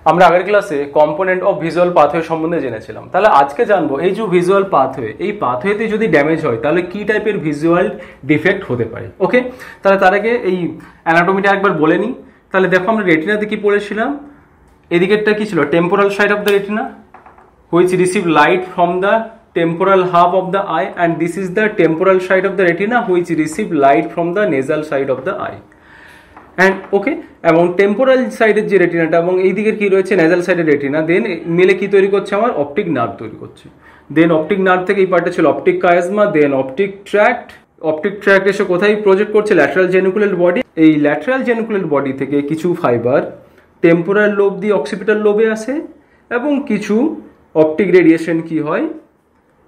আমরা আগের ক্লাসে কম্পোনেন্ট অফ ভিজুয়াল পাথওয়ে সম্বন্ধে জেনেছিলাম। তাহলে আজকে জানবো এই যে ভিজুয়াল পাথওয়ে, এই পাথওয়েতে যদি ড্যামেজ হয় তাহলে কি টাইপের ভিজুয়াল ডিফেক্ট হতে পারে। ওকে, তাহলে তার আগে এই অ্যানাটমিটা একবার বলে নিই। তাহলে দেখো আমরা রেটিনাতে কি পড়েছিলাম, এদিকেরটা কি ছিল, temporal side of the retina which receive light from the temporal half of the eye, and this is the temporal side of the retina which receive light from the nasal side of the eye. And okay, এবং temporal সাইডের যে রেটিনাটা এবং এই দিকের কি রয়েছে nasal সাইডের retina, দেন মিলে কি তৈরি করছে, আমার অপটিক নার্ভ তৈরি করছে। দেন অপটিক নার্ভ থেকে এই পার্টটা ছিল অপটিক কায়াজমা, দেন অপটিক ট্র্যাক্ট। অপটিক ট্র্যাক্ট এসে কোথায় প্রজেক্ট করছে, ল্যাটারাল জেনিকুলেট বডি। এই ল্যাটারাল জেনিকুলেট বডি থেকে কিছু ফাইবার টেম্পোরাল লোব দিয়ে অক্সিপিটাল লোবে আসে এবং কিছু অপটিক রেডিয়েশন কি হয়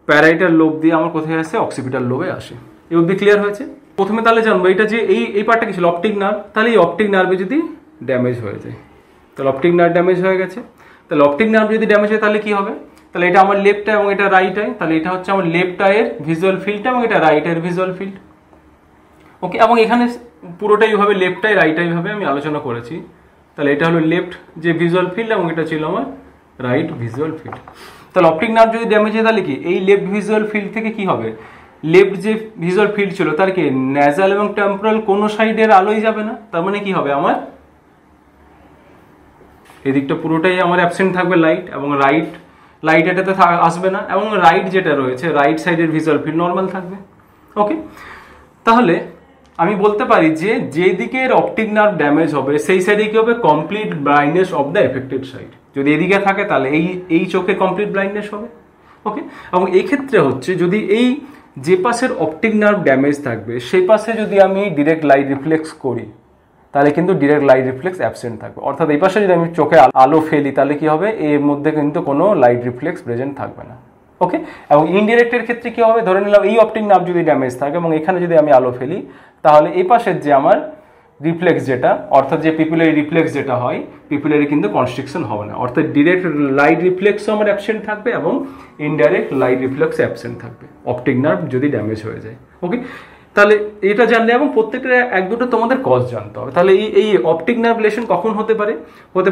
প্যারাইটাল লোব দিয়ে আমার কোথায় আসে, অক্সিপিটাল লোবে আসে। এই অবধি ক্লিয়ার হয়েছে? প্রথমে তাহলে জানবো এটা যে এই পার্টটা কি ছিল, অপটিক নার্ভ। তাহলে এই অপটিক নার্ভে যদি ড্যামেজ হয়ে যায়, তাহলে অপটিক নার্ভ ড্যামেজ হয়ে গেছে। তাহলে অপটিক নার্ভ যদি ড্যামেজ হয় তাহলে কি হবে, তাহলে এটা আমার লেফট আই এবং এটা রাইট আই। তাহলে এটা হচ্ছে আমার লেফট আইয়ের ভিজুয়াল ফিল্ডটা এবং এটা রাইট আইয়ের ভিজুয়াল ফিল্ড। ওকে, এবং এখানে পুরোটাই ভাবে লেফট আই রাইট আই ভাবে আমি আলোচনা করেছি। তাহলে এটা হলো লেফট যে ভিজুয়াল ফিল্ড এবং এটা ছিল আমার রাইট ভিজুয়াল ফিল্ড। তাহলে অপটিক নার্ভ যদি ড্যামেজ হয় তাহলে কি এই লেফট ভিজুয়াল ফিল্ড থেকে কি হবে, লেফট যে ভিজুয়াল ফিল্ড ছিল তার কি ন্যাজাল এবং টেম্পোরাল কোনো সাইডের আলোই যাবে না। তার মানে কি হবে, আমার এদিকটা পুরোটাই আমার অ্যাবসেন্ট থাকবে লাইট, এবং লাইট এটাতে আসবে না, এবং রাইট যেটা রয়েছে রাইট সাইডের ভিজুয়াল ফিল্ড নর্মাল থাকবে। ওকে, তাহলে আমি বলতে পারি যে যেদিকের অপটিক নার্ভ ড্যামেজ হবে সেই সাইডে কি হবে, complete blindness of the affected side. যদি এদিকে থাকে তাহলে এই চোখে কমপ্লিট ব্লাইন্ডনেস হবে। ওকে, এবং এই ক্ষেত্রে হচ্ছে যদি এই যে পাশের অপটিক নার্ভ ড্যামেজ থাকবে সেই পাশে যদি আমি ডিরেক্ট লাইট রিফ্লেক্স করি তাহলে কিন্তু ডিরেক্ট লাইট রিফ্লেক্স অ্যাবসেন্ট থাকবে। অর্থাৎ এই পাশে যদি আমি চোখে আলো ফেলি তাহলে কি হবে, এর মধ্যে কিন্তু কোনো লাইট রিফ্লেক্স প্রেজেন্ট থাকবে না। ওকে, এবং ইনডিরেক্টের ক্ষেত্রে কি হবে, ধরে নিলাম এই অপটিক নার্ভ যদি ড্যামেজ থাকে এবং এখানে যদি আমি আলো ফেলি তাহলে এই পাশের যে আমার রিফ্লেক্স যেটা, অর্থাৎ যে পিপুলারি রিফ্লেক্স যেটা হয়, পিপুলারি কিন্তু কনস্ট্রিকশন হবে না। অর্থাৎ ডিরেক্ট লাইট রিফ্লেক্সও আমার অ্যাবসেন্ট থাকবে এবং ইনডাইরেক্ট লাইট রিফ্লেক্স অ্যাবসেন্ট থাকবে অপটিক নার্ভ যদি ড্যামেজ হয়ে যায়। ওকে, তাহলে এটা জানলে এবং প্রত্যেকটা এক দুটো তোমাদের কজ জানতে হবে। তাহলে এই অপটিক নার্ভ লেশন কখন হতে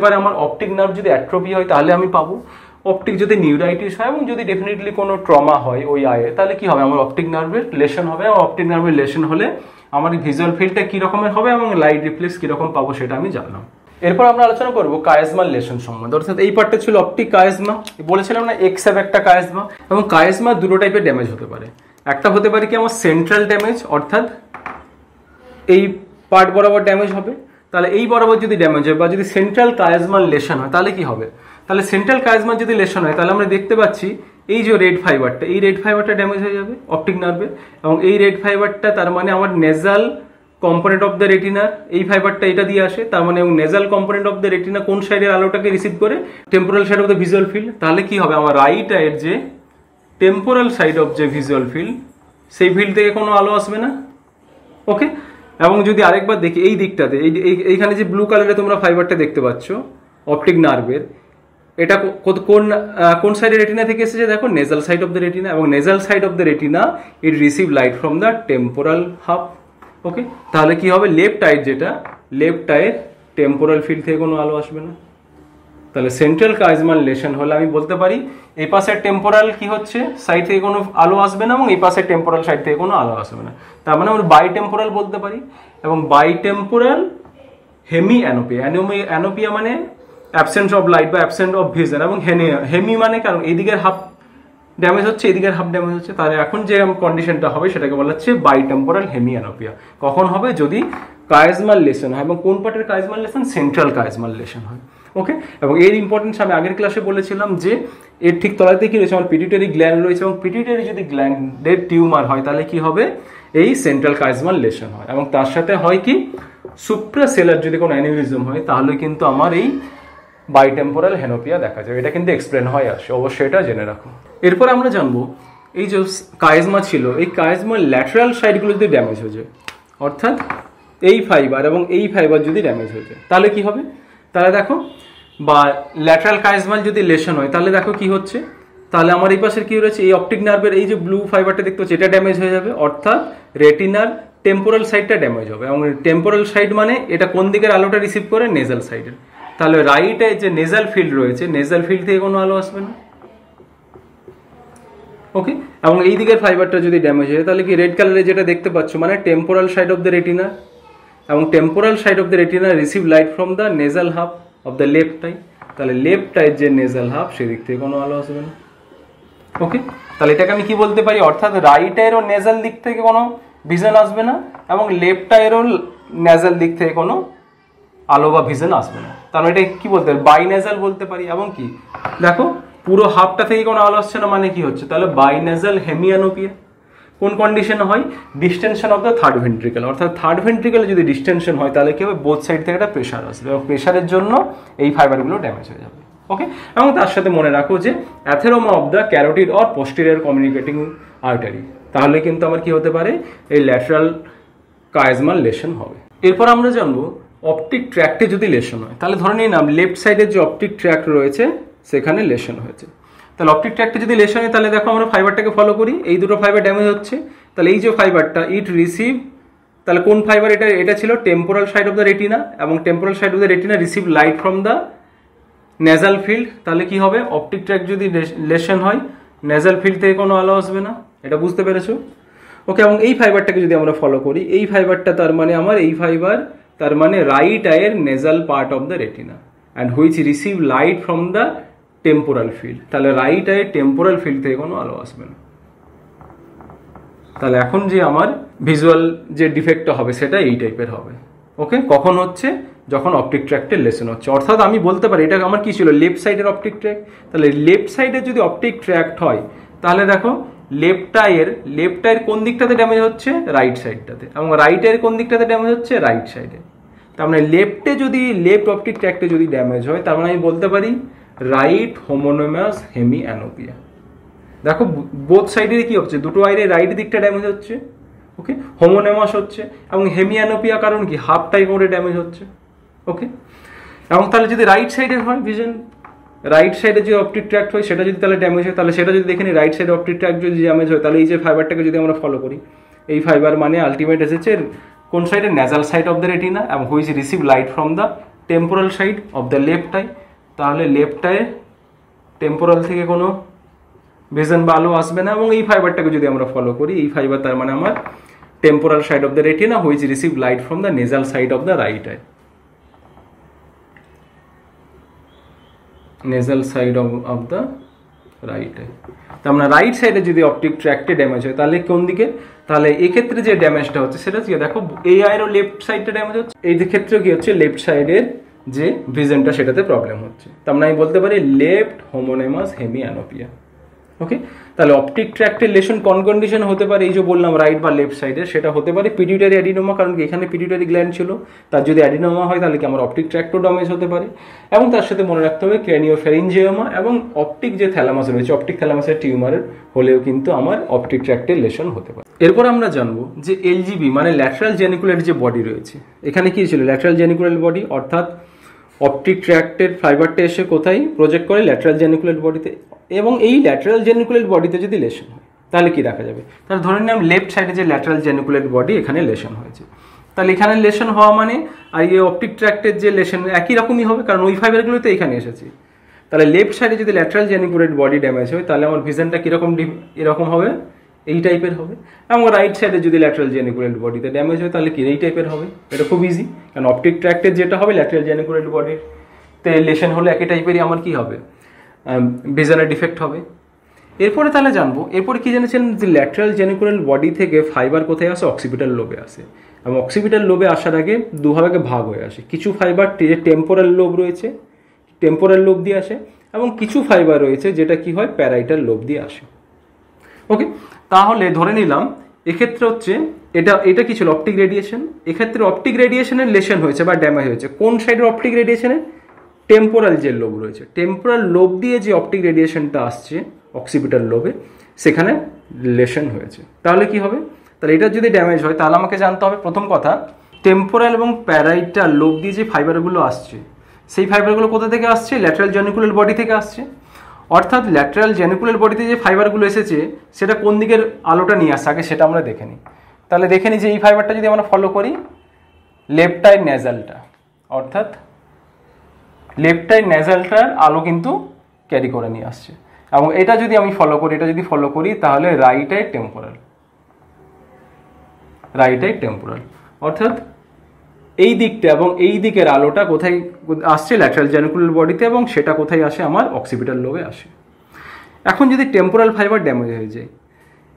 পারে, আমার অপটিক নার্ভ যদি অ্যাট্রোফি হয় তাহলে আমি পাবো, অপটিক যদি নিউরাইটিস হয় এবং যদি ডেফিনেটলি কোনো ট্রমা হয় ওই আয়ে তাহলে কি হবে, আমার অপটিক নার্ভের লেশন হবে। এবং অপটিক নার্ভের লেশন হলে আমার ভিজুয়াল ফিল্ডটা কী রকমের হবে এবং লাইট রিফ্লেক্স কীরকম পাবো সেটা আমি জানলাম। এরপর আমরা আলোচনা করবো কায়াজমার লেশন সম্বন্ধে। অর্থাৎ এই পার্টটা ছিল অপটিক কায়াজমা, বলেছিলাম না এক্সএব একটা কায়াজমা, এবং কায়াজমা দুটো টাইপের ড্যামেজ হতে পারে। একটা হতে পারে কি আমার সেন্ট্রাল ড্যামেজ, অর্থাৎ এই পার্ট বরাবর ড্যামেজ হবে। তাহলে এই বরাবর যদি ড্যামেজ হয় বা যদি সেন্ট্রাল কায়াজমার লেশন হয় তাহলে কি হবে, তাহলে সেন্ট্রাল কায়াজমার যদি লেশন হয় তাহলে আমরা দেখতে পাচ্ছি এই যে রেড ফাইবারটা, এই রেড ফাইবারটা ড্যামেজ হয়ে যাবে অপটিক নার্ভে, এবং এই রেড ফাইবারটা তার মানে আমার নেজাল কম্পোনেন্ট অফ দ্য রেটিনার এই ফাইবারটা এটা দিয়ে আসে, তার মানে nasal component of the retina কোন সাইডের আলোটাকে রিসিভ করে, temporal side of the visual field. তাহলে কি হবে, আমার রাইট আইয়ের যে টেম্পোরাল সাইড অফ যে ভিজুয়াল ফিল্ড সেই ফিল্ড থেকে কোনো আলো আসবে না। ওকে, এবং যদি আরেকবার দেখি এই দিকটাতে এইখানে যে ব্লু কালারে তোমরা ফাইবারটা দেখতে পাচ্ছ অপটিক নার্ভের, এটা কোন সাইডের রেটিনা থেকে এসেছে, দেখো nasal side of the retina, এবং nasal side of the retina it receive light from the temporal half. Okay, তাহলে কি হবে, লেফট আইয়ের যেটা লেফট আইয়ের টেম্পোরাল ফিল্ড থেকে কোনো আলো আসবে না। তাহলে সেন্ট্রাল কায়াজমার লেশন হলে আমি বলতে পারি এই পাশের টেম্পোরাল কি হচ্ছে সাইড থেকে কোনো আলো আসবে না এবং এই পাশের টেম্পোরাল সাইড থেকে কোনো আলো আসবে না। তার মানে আমরা বাই টেম্পোরাল বলতে পারি। এবং বাই টেম্পোরাল হেমি অ্যানোপিয়া, অ্যানোপিয়া মানে অ্যাবসেন্স অফ লাইট বা অ্যাবসেন্ট অফ ভিজন, এবং হেমি মানে কারণ এইদিকের হাফ ড্যামেজ হচ্ছে এদিকের হাফ ড্যামেজ হচ্ছে। তাহলে এখন যে কন্ডিশনটা হবে সেটাকে বলা হচ্ছে বাই টেম্পোরাল হেমি অ্যানোপিয়া। কখন হবে, যদি কায়াজমার লেশন হয়, এবং কোন পার্টের কায়াজমার লেশন, সেন্ট্রাল কায়াজমার লেশন হয়। ওকে, এবং এর ইম্পর্টেন্স আমি আগের ক্লাসে বলেছিলাম যে এর ঠিক তলাতে কি রয়েছে, আমার পিটিউটারি গ্ল্যান্ড রয়েছে, এবং পিটিউটারি যদি গ্ল্যান্ডের টিউমার হয় তাহলে কি হবে, এই সেন্ট্রাল কায়াজমার লেশন হয়। এবং তার সাথে হয় কি সুপ্রাসেলার যদি কোনো অ্যানিউরিজম হয় তাহলে কিন্তু আমার এই বাইটেম্পোরাল হেনোপিয়া দেখা যায়। এটা কিন্তু এক্সপ্লেন হয় আসে, অবশ্যই এটা জেনে রাখো। এরপর আমরা জানবো এই যে কায়াজমা ছিল, এই কায়াজমার ল্যাটারাল সাইডগুলো যদি ড্যামেজ হয়ে যায়, অর্থাৎ এই ফাইবার এবং এই ফাইবার যদি ড্যামেজ হয়ে যায় তাহলে কি হবে, তাহলে দেখো বা ল্যাটারাল কায়াজমাল যদি লেশন হয় তাহলে দেখো কি হচ্ছে, তাহলে আমার এই পাশের কি রয়েছে, এই অপটিক নার্ভের এই যে ব্লু ফাইবারটা দেখতে পাচ্ছি এটা ড্যামেজ হয়ে যাবে, অর্থাৎ রেটিনার টেম্পোরাল সাইডটা ড্যামেজ হবে। এবং টেম্পোরাল সাইড মানে এটা কোন দিকের আলোটা রিসিভ করে, নেজাল সাইডের। তাহলে রাইটে যে নেজাল ফিল্ড রয়েছে, নেজাল ফিল্ড থেকে কোনো আলো আসবে না। ওকে, এবং এই দিকের ফাইবারটা যদি ড্যামেজ হয় তাহলে কি রেড কালারে যেটা দেখতে পাচ্ছ মানে temporal side of the retina, এবং temporal side of the retina receive light from the nasal half of the left eye. তাহলে লেফট আইয়ের যে নেজাল হাফ সেদিক থেকে কোনো আলো আসবে না। ওকে, তাহলে এটাকে আমি কি বলতে পারি, অর্থাৎ রাইট আইয়েরও নেজাল দিক থেকে কোনো ভিশন আসবে না এবং লেফট আইয়েরও নেজাল দিক থেকে কোনো আলো বা ভিশন আসবে না। তাহলে এটা কি বলতে পারি, বাই নেজাল বলতে পারি। এবং কি দেখো পুরো হাফটা থেকে কোনো আলো আসছে না মানে কি হচ্ছে, তাহলে বাই নেজাল হেমিয়ানোপিয়া। কোন কন্ডিশন হয়, distinction of the third ventricle, অর্থাৎ থার্ড ভেন্ট্রিকলে যদি ডিস্টেনশন হয় তাহলে কি হবে, বোথ সাইড থেকে একটা প্রেশার আসবে এবং প্রেশারের জন্য এই ফাইবারগুলো ড্যামেজ হয়ে যাবে। ওকে, এবং তার সাথে মনে রাখো যে atheroma of the carotid or posterior communicating artery, তাহলে কিন্তু আমার কি হতে পারে, এই ল্যাটারাল কায়াজমাল লেশন হবে। এরপর আমরা জানবো অপটিক ট্র্যাক্টে যদি লেশন হয়, তাহলে ধরে নিলাম লেফট সাইডের যে অপটিক ট্র্যাক্ট রয়েছে সেখানে লেশন হয়েছে। তাহলে অপটিক ট্র্যাক্টে যদি লেশন হয় তাহলে দেখো আমরা ফাইবারটাকে ফলো করি, এই দুটো ফাইবার ড্যামেজ হচ্ছে। তাহলে এই যে ফাইবারটা ইট রিসিভ, তাহলে কোন ফাইবার এটা, এটা ছিল temporal side of the retina, এবং temporal side of the retina receive light from the nasal field. তাহলে কি হবে, অপটিক ট্র্যাক্ট যদি লেশন হয় নেজাল ফিল্ড থেকে কোনো আলো আসবে না, এটা বুঝতে পেরেছো? ওকে, এবং এই ফাইবারটাকে যদি আমরা ফলো করি, এই ফাইবারটা তার মানে আমার এই ফাইবার তার মানে রাইট আইয়ের nasal part of the retina and which receive light from the temporal field. তাহলে রাইট আইয়ের টেম্পোরাল ফিল্ড থেকে কোনো আলো আসবে না। তাহলে এখন যে আমার ভিজুয়াল যে ডিফেক্টটা হবে সেটা এই টাইপের হবে। ওকে, কখন হচ্ছে, যখন অপটিক ট্র্যাক্টের লেসন হচ্ছে। অর্থাৎ আমি বলতে পারি এটা আমার কি ছিল, লেফট সাইডের অপটিক ট্র্যাক্ট। তাহলে লেফট সাইডে যদি অপটিক ট্র্যাক্ট হয় তাহলে দেখো লেফট আইয়ের কোন দিকটাতে ড্যামেজ হচ্ছে, রাইট সাইডটাতে, এবং রাইট আইয়ের কোন দিকটাতে ড্যামেজ হচ্ছে, রাইট সাইডে। তার মানে লেফট অপটিক ট্র্যাক্টে যদি ড্যামেজ হয় তার মানে আমি বলতে পারি রাইট হোমোনোমাস হেমি অ্যানোপিয়া। দেখো বোথ সাইডে কি হচ্ছে, দুটো আইরে রাইট দিকটা ড্যামেজ হচ্ছে। ওকে, হোমোনেমাস হচ্ছে, এবং হেমিয়ানোপিয়া কারণ কি, হাফ টাইপ করে ড্যামেজ হচ্ছে। ওকে, এবং তাহলে যদি রাইট সাইডে হয় ভিশন, রাইট সাইডে যে অপটিক ট্র্যাক্ট হয় সেটা যদি তাহলে ড্যামেজ হয়, তাহলে সেটা যদি দেখে নিই রাইট সাইডে অপটিক ট্র্যাক্ট যদি ড্যামেজ হয় তাহলে এই যে ফাইবারটাকে যদি আমরা ফলো করি, এই ফাইবার মানে আলটিমেট এসেছে কোন সাইডে, nasal side of the retina এবং which receive light from the temporal side of the left eye. তাহলে লেফট আই টেম্পোরাল থেকে কোনো ভিশন বা আলো আসবে না, এবং এই ফাইবারটাকে যদি আমরা ফলো করি, এই ফাইবার তার মানে আমার temporal side of the retina which receive light from the nasal side of the right I, nasal side of the right I. তার মানে রাইট সাইডে যদি অপটিক ট্র্যাক্টে ড্যামেজ হয় তাহলে কোন দিকে, তাহলে এক্ষেত্রে যে ড্যামেজটা হচ্ছে সেটা কি, দেখো এই আইরও লেফট সাইডটা ড্যামেজ হচ্ছে, এই ক্ষেত্রে কি হচ্ছে, লেফট সাইডের যে ভিশনটা সেটাতে প্রবলেম হচ্ছে। তার মানে আমি বলতে পারি লেফট হোমোনেমাস হেমি অ্যানোপিয়া। ওকে, তাহলে অপটিক ট্র্যাক্টের লেশন কোন কন্ডিশন হতে পারে, এই যে বললাম রাইট বা লেফট সাইডে, সেটা হতে পারে পিটিউটারি অ্যাডিনোমা, কারণ কি এখানে পিটিউটারি গ্ল্যান্ড ছিল, তার যদি অ্যাডিনোমা হয় তাহলে কি আমার অপটিক ট্র্যাক্টও ড্যামেজ হতে পারে। এবং তার সাথে মনে রাখতে হবে ক্রেনিওফ্যারিঞ্জিওমা এবং অপটিক যে থ্যালামাস রয়েছে, অপটিক থ্যালামাসের টিউমারের হলেও কিন্তু আমার অপটিক ট্র্যাক্টের লেশন হতে পারে। এরপর আমরা জানবো যে এলজিবি মানে ল্যাটারাল জেনিকুলেট যে বডি রয়েছে, এখানে কি ছিল, ল্যাটারাল জেনিকুলেট বডি, অর্থাৎ অপটিক ট্র্যাক্টের ফাইবারটা এসে কোথায় প্রজেক্ট করে, ল্যাটারাল জেনিকুলেট বডিতে, এবং এই ল্যাটারাল জেনিকুলেট বডিতে যদি লেশন হয় তাহলে কি দেখা যাবে, তাহলে ধরে নিলাম লেফট সাইডে যে ল্যাটারাল জেনিকুলেট বডি এখানে লেশন হয়েছে, তাহলে এখানে লেশন হওয়া মানে আর এই অপটিক ট্র্যাক্টের যে লেশন একই রকমই হবে, কারণ ওই ফাইবারগুলো তো এখানে এসেছে। তাহলে লেফট সাইডে যদি ল্যাটারাল জেনিকুলেট বডি ড্যামেজ হয় তাহলে আমার ভিশনটা কীরকম, এরকম হবে, এই টাইপের হবে। এবং রাইট সাইডে যদি ল্যাটারাল জেনিকুলেট বডিতে ড্যামেজ হয় তাহলে কি এই টাইপের হবে। এটা খুব ইজি, কারণ অপটিক ট্র্যাক্টের যেটা হবে ল্যাটারাল জেনিকুলেট বডিতে লেশন হলে একই টাইপেরই আমার কি হবে, ভিশনের ডিফেক্ট হবে। এরপরে তাহলে জানবো, এরপরে কি জেনেছিলেন যে ল্যাটারাল জেনিকুলার বডি থেকে ফাইবার কোথায় আসে, অক্সিপিটাল লোবে আসে, এবং অক্সিপিটাল লোবে আসার আগে দুভাগে ভাগ হয়ে আসে। কিছু ফাইবার টেম্পোরাল লোব রয়েছে, টেম্পোরাল লোব দিয়ে আসে, এবং কিছু ফাইবার রয়েছে যেটা কি হয়, প্যারাইটাল লোব দিয়ে আসে। ওকে, তাহলে ধরে নিলাম এক্ষেত্রে হচ্ছে এটা কি ছিল, অপটিক রেডিয়েশন। এক্ষেত্রে অপটিক রেডিয়েশনের লেশন হয়েছে বা ড্যামেজ হয়েছে কোন সাইডের অপটিক রেডিয়েশনের, টেম্পোরাল যে লোব রয়েছে, টেম্পোরাল লোব দিয়ে যে অপটিক রেডিয়েশনটা আসছে অক্সিপিটাল লোবে, সেখানে লেশন হয়েছে। তাহলে কি হবে, তাহলে এটা যদি ড্যামেজ হয় তাহলে আমাকে জানতে হবে প্রথম কথা, টেম্পোরাল এবং প্যারাইটাল লোব দিয়ে যে ফাইবারগুলো আসছে সেই ফাইবারগুলো কোথা থেকে আসছে, ল্যাটারাল জেনিকুলার বডি থেকে আসছে। অর্থাৎ ল্যাটারাল জেনিকুলার বডিতে যে ফাইবারগুলো এসেছে সেটা কোন দিকের আলোটা নিয়ে আসছে আগে সেটা আমরা দেখে নিই। তাহলে দেখে নিই যে এই ফাইবারটা যদি আমরা ফলো করি, লেফট আই নেজালটা, অর্থাৎ লেফট আই নেজালটার আলো কিন্তু ক্যারি করে নিয়ে আসছে। এবং এটা যদি আমি ফলো করি তাহলে রাইট আই টেম্পোরাল, অর্থাৎ এই দিকটা এবং এই দিকের আলোটা কোথায় আসছে, ল্যাটারাল জেনিকুলার বডিতে, এবং সেটা কোথায় আসে, আমার অক্সিপিটাল লোবে আসে। এখন যদি টেম্পোরাল ফাইবার ড্যামেজ হয়ে যায়,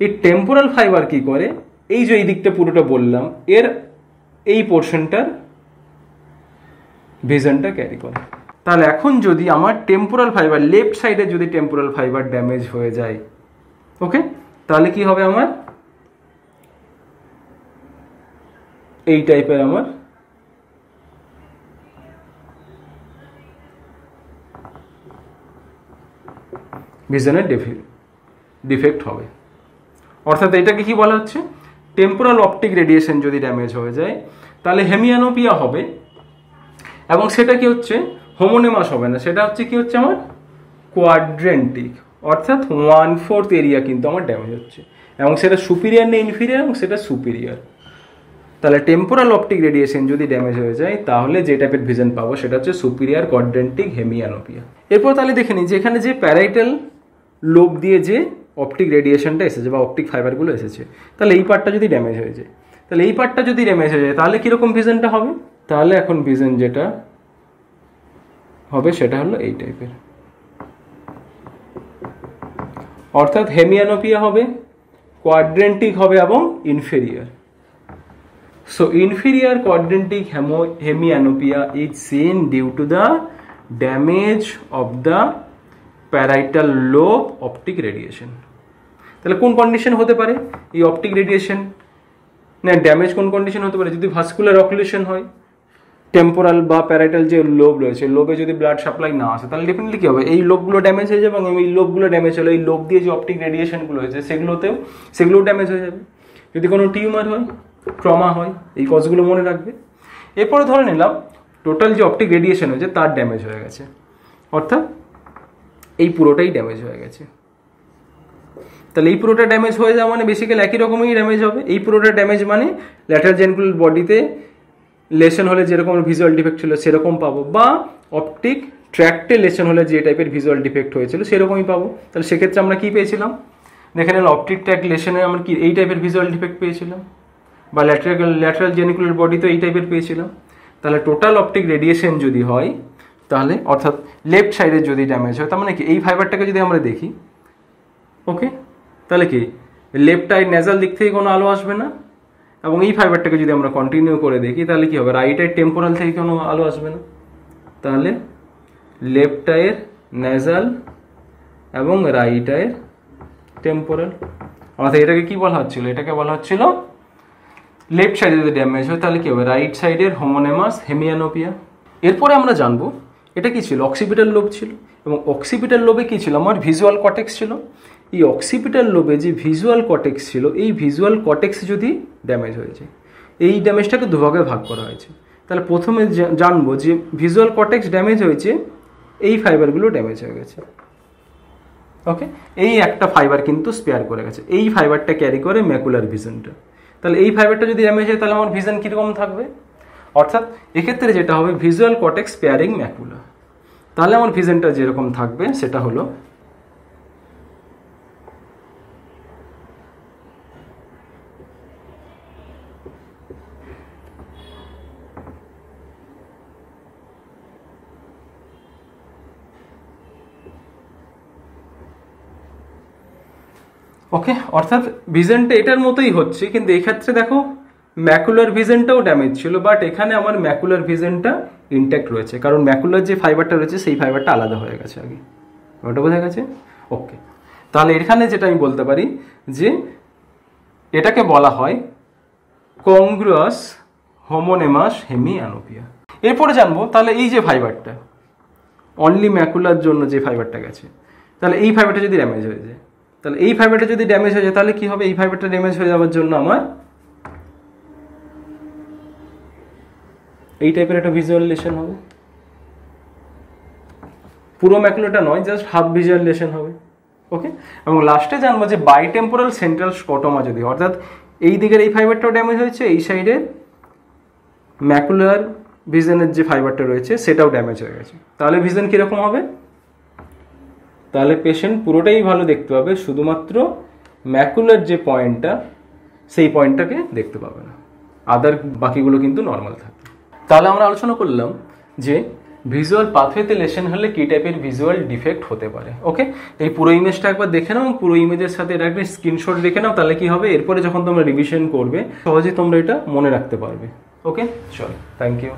এই টেম্পোরাল ফাইবার কি করে, এই যে এই দিকটা পুরোটা বললাম, এর এই পোর্শনটার ভিশনটা ক্যারি করে। তাহলে এখন যদি আমার টেম্পোরাল ফাইবার, লেফট সাইডে যদি টেম্পোরাল ফাইবার ড্যামেজ হয়ে যায়, ওকে, তাহলে কি হবে, আমার এই টাইপের আমার ভিশনের ডিফেক্ট হবে। অর্থাৎ এটাকে কি বলা হচ্ছে, টেম্পোরাল অপটিক রেডিয়েশন যদি ড্যামেজ হয়ে যায় তাহলে হেমিয়ানোপিয়া হবে, এবং সেটা কি হচ্ছে, হোমোনেমাস হবে না, সেটা হচ্ছে কি হচ্ছে আমার কোয়াড্রেন্টিক, অর্থাৎ 1/4 এরিয়া কিন্তু আমার ড্যামেজ হচ্ছে, এবং সেটা সুপিরিয়ার না ইনফিরিয়ার, এবং সেটা সুপিরিয়ার। তাহলে টেম্পোরাল অপটিক রেডিয়েশন যদি ড্যামেজ হয়ে যায় তাহলে যে টাইপের ভিশন পাবো সেটা হচ্ছে সুপিরিয়ার কোয়াড্রেন্টিক হেমিয়ানোপিয়া। এরপর তাহলে দেখে নিই যে এখানে যে প্যারাইটাল লোব দিয়ে যে অপটিক রেডিয়েশনটা এসেছে বা অপটিক ফাইবারগুলো এসেছে, তাহলে এই পার্টটা যদি ড্যামেজ হয়ে যায়, তাহলে কীরকম ভিশনটা হবে, তাহলে এখন ভিশন যেটা হবে সেটা হলো এই টাইপের, অর্থাৎ হেমিয়ানোপিয়া হবে, কোয়াড্রেন্টিক হবে এবং inferior. So inferior quadrantic hemianopia is seen due to the damage of the parietal lobe optic radiation. তাহলে কোন কন্ডিশন হতে পারে এই অপটিক রেডিয়েশন না ড্যামেজ, কোন কন্ডিশন হতে পারে, যদি ভাস্কুলার অকুলেশন হয়, টেম্পোরাল বা প্যারাইটাল যে লোব রয়েছে, লোবে যদি ব্লাড সাপ্লাই না আসে তাহলে ডেফিনেটলি কি হবে, এই লোবগুলো ড্যামেজ হয়ে যাবে, এবং এই লোবগুলো ড্যামেজ হলে এই লোব দিয়ে যে অপটিক রেডিয়েশনগুলো হয়েছে সেগুলোও ড্যামেজ হয়ে যাবে। যদি কোনো টিউমার হয়, ট্রমা হয়, এই কজগুলো মনে রাখবে। এরপরে ধরে নিলাম টোটাল যে অপটিক রেডিয়েশন হয়েছে তার ড্যামেজ হয়ে গেছে, অর্থাৎ এই পুরোটাই ড্যামেজ হয়ে গেছে। তাহলে এই পুরোটা ড্যামেজ হয়ে যাওয়া মানে বেসিক্যালি একই রকমই ড্যামেজ হবে। এই পুরোটা ড্যামেজ মানে ল্যাটারাল জেনিকুলার বডিতে লেশন হলে যেরকম ভিজুয়াল ডিফেক্ট ছিল সেরকম পাবো, বা অপটিক ট্র্যাক্টে লেশন হলে যে টাইপের ভিজুয়াল ডিফেক্ট হয়েছিল সেরকমই পাবো। তাহলে সেক্ষেত্রে আমরা কি পেয়েছিলাম, দেখে নিলাম অপটিক ট্র্যাক্ট লেশনে আমরা কি এই টাইপের ভিজুয়াল ডিফেক্ট পেয়েছিলাম, বা ল্যাটারাল জেনিকুলার বডিতে এই টাইপের পেয়েছিলাম। তাহলে টোটাল অপটিক রেডিয়েশন যদি হয় তাহলে, অর্থাৎ লেফট সাইডের যদি ড্যামেজ হয়, তার মানে কি এই ফাইবারটাকে যদি আমরা দেখি, ওকে, তাহলে কি লেফট আই নেজাল দিক থেকে কোনো আলো আসবে না, এবং এই ফাইবারটাকে যদি আমরা কন্টিনিউ করে দেখি তাহলে কি হবে, রাইট আই টেম্পোরাল থেকে কোনো আলো আসবে না, তাহলে লেফট আইয়ের নেজাল এবং রাইট আইয়ের টেম্পোরাল। অর্থাৎ এটাকে কি বলা হচ্ছিল, এটাকে বলা হচ্ছিল লেফট সাইডে যদি ড্যামেজ হয় তাহলে কি হবে, রাইট সাইডের হোমোনেমাস হেমিয়ানোপিয়া। এরপরে আমরা জানবো এটা কি ছিল, অক্সিপিটাল লোব ছিল, এবং অক্সিপিটাল লোবে কি ছিল, আমার ভিজুয়াল কর্টেক্স ছিল। এই অক্সিপিটাল লোবে যে ভিজুয়াল কর্টেক্স ছিল, এই ভিজুয়াল কর্টেক্স যদি ড্যামেজ হয়েছে, এই ড্যামেজটাকে দুভাগে ভাগ করা হয়েছে। তাহলে প্রথমে জানবো যে ভিজুয়াল কর্টেক্স ড্যামেজ হয়েছে, এই ফাইবারগুলো ড্যামেজ হয়ে গেছে, ওকে, এই একটা ফাইবার কিন্তু স্পেয়ার করে গেছে, এই ফাইবারটা ক্যারি করে ম্যাকুলার ভিশনটা। তাহলে এই ফাইবারটা যদি ড্যামেজ হয় তাহলে আমার ভিশন কীরকম থাকবে, অর্থাৎ এক্ষেত্রে যেটা হবে ভিজুয়াল কর্টেক্স স্পেয়ারিং ম্যাকুলা। তাহলে আমার ভিশনটা যেরকম থাকবে সেটা হলো ওকে, অর্থাৎ ভিশনটা এটার মতোই হচ্ছে, কিন্তু এই ক্ষেত্রে দেখো ম্যাকুলার ভিশনটাও ড্যামেজ ছিল, বাট এখানে আমার ম্যাকুলার ভিশনটা ইনট্যাক্ট রয়েছে, কারণ ম্যাকুলার যে ফাইবারটা রয়েছে সেই ফাইবারটা আলাদা হয়ে গেছে আগে, ওটা বোঝা গেছে, ওকে। তাহলে এখানে যেটা আমি বলতে পারি যে এটাকে বলা হয় কংগ্রুয়াস হোমোনেমাস হেমিয়ানোপিয়া। এরপরে জানবো তাহলে এই যে ফাইবারটা অনলি ম্যাকুলার জন্য যে ফাইবারটা গেছে, তাহলে এই ফাইবারটা যদি ড্যামেজ হয়ে যায়, তাহলে এই ফাইবারটা যদি ড্যামেজ হয়ে যায় তাহলে কি হবে, এই ফাইবারটা ড্যামেজ হয়ে যাওয়ার জন্য আমার এই টাইপের একটা ভিজুয়াল লেশন হবে, পুরো ম্যাকুলাটা নয়, জাস্ট হাফ ভিজুয়াল লেশন হবে, ওকে। এবং লাস্টে জানবো যে বাইটেম্পোরাল সেন্ট্রাল স্কটোমা যদি, অর্থাৎ এই দিকের এই ফাইবারটাও ড্যামেজ হয়েছে, এই সাইডের ম্যাকুলার ভিশনের যে ফাইবারটা রয়েছে সেটাও ড্যামেজ হয়ে গেছে। তাহলে ভিশন কীরকম হবে? তাহলে পেশেন্ট পুরোটাই ভালো দেখতে পাবে, শুধুমাত্র ম্যাকুলার যে পয়েন্টটা সেই পয়েন্টটাকে দেখতে পাবে না, আদার বাকিগুলো কিন্তু নর্মাল থাকবে। তাহলে আমরা আলোচনা করলাম যে ভিজুয়াল পাথওয়েতে লেশন হলে কী টাইপের ভিজুয়াল ডিফেক্ট হতে পারে। ওকে, এই পুরো ইমেজটা একবার দেখে নাও এবং পুরো ইমেজের সাথে এটা একটা স্ক্রিনশট রেখে নাও, তাহলে কি হবে এরপরে যখন তোমরা রিভিশন করবে সহজে তোমরা এটা মনে রাখতে পারবে। ওকে, চলো, থ্যাংক ইউ।